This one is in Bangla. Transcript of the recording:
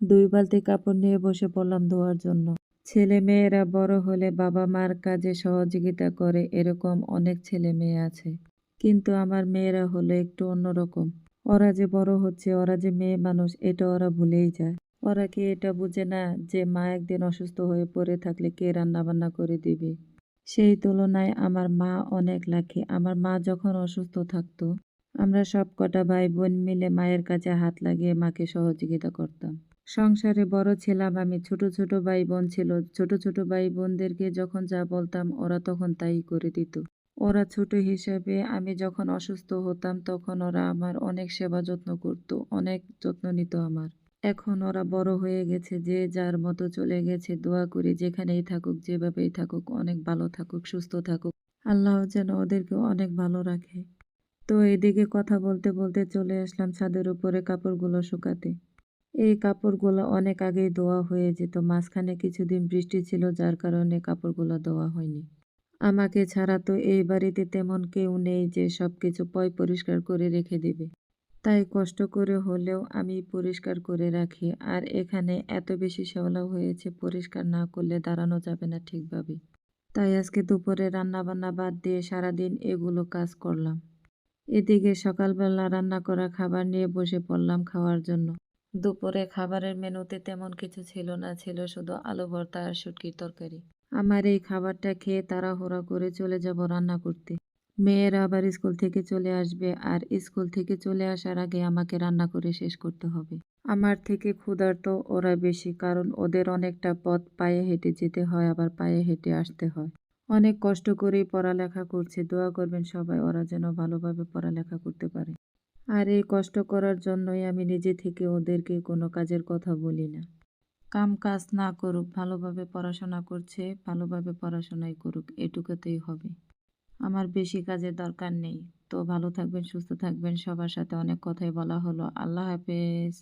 2 বালতি কাপড় নিয়ে বসে পড়লাম ধোয়ার জন্য। ছেলে-মেয়েরা বড় হলে বাবা-মার কাজে সহযোগিতা করে এরকম অনেক ছেলে-মেয়ে আছে। কিন্তু আমার মেয়েরা হলো একটু অন্যরকম। ওরা যে বড় হচ্ছে, ওরা যে মেয়ে মানুষ এটা ওরা ভুলেই যায়। ওরা কি এটা বুঝে না যে মা একদিন অসুস্থ হয়ে পড়ে থাকলে কে রান্নাবান্না করে দিবে? সেই তুলনায় আমার মা অনেক লাকি। আমার মা যখন অসুস্থ থাকতো, আমরা সবকটা ভাই-বোন মিলে মায়ের কাছে হাত লাগিয়ে মাকে সহযোগিতা করতাম। সংসারে বড় ছিলাম আমি। ছোট, ছোট ভাই-বোন ছিল। ছোট, ছোট ভাই-বোনদেরকে যখন যা বলতাম ওরা তখন তাই করে দিত। ওরা ছোট হিসাবে আমি যখন অসুস্থ হতাম তখন ওরা আমার অনেক সেবা যত্ন করত, অনেক যত্ন নিত আমার। এখন ওরা বড় হয়ে গেছে, যে যার মতো চলে গেছে। দোয়া করি যেখানেই থাকুক, যেভাবেই থাকুক, অনেক ভালো থাকুক, সুস্থ থাকুক। আল্লাহ যেন ওদেরকে অনেক ভালো রাখে। তো এদিকে কথা বলতে বলতে চলে আসলাম ছাদের উপরে কাপড়গুলো শুকাতে। এই কাপড়গুলো অনেক আগেই ধোয়া হয়ে যেত। মাঝখানে কিছুদিন বৃষ্টি ছিল যার কারণে কাপড়গুলো ধোয়া হয়নি। আমাকে ছাড়া তো এই বাড়িতে তেমন কেউ নেই যে সবকিছু পরিষ্কার করে রেখে দেবে। তাই কষ্ট করে হলেও আমি পরিষ্কার করে রাখি। আর এখানে এত বেশি শ্যাওলা হয়েছে, পরিষ্কার না করলে দাঁড়ানো যাবে না ঠিকভাবে। তাই আজকে দুপুরে রান্নাবান্না বাদ দিয়ে সারাদিন এগুলো কাজ করলাম। এদিকে সকালবেলা রান্না করা খাবার নিয়ে বসে পড়লাম খাওয়ার জন্য। দুপুরে খাবারের মেনুতে তেমন কিছু ছিল না, ছিল শুধু আলু ভর্তা আর শুটকির তরকারি। আমার এই খাবারটা খেয়ে তাড়াহুড়া করে চলে যাব রান্না করতে। মেয়েরা আবার স্কুল থেকে চলে আসবে আর স্কুল থেকে চলে আসার আগে আমাকে রান্না করে শেষ করতে হবে। আমার থেকে ক্ষুধার্ত ওরা বেশি, কারণ ওদের অনেকটা পথ পায়ে হেঁটে যেতে হয়, আবার পায়ে হেঁটে আসতে হয়। অনেক কষ্ট করেই পড়ালেখা করছে। দোয়া করবেন সবাই ওরা যেন ভালোভাবে পড়ালেখা করতে পারে। আর এই কষ্ট করার জন্যই আমি নিজে থেকে ওদেরকে কোনো কাজের কথা বলি না। কাম কাজ না করুক, ভালোভাবে পড়াশোনা করছে, ভালোভাবে পড়াশোনাই করুক, এটুকুতেই হবে। আমার বেশি কাজের দরকার নেই। তো ভালো থাকবেন, সুস্থ থাকবেন। সবার সাথে অনেক কথাই বলা হলো। আল্লাহ হাফেজ।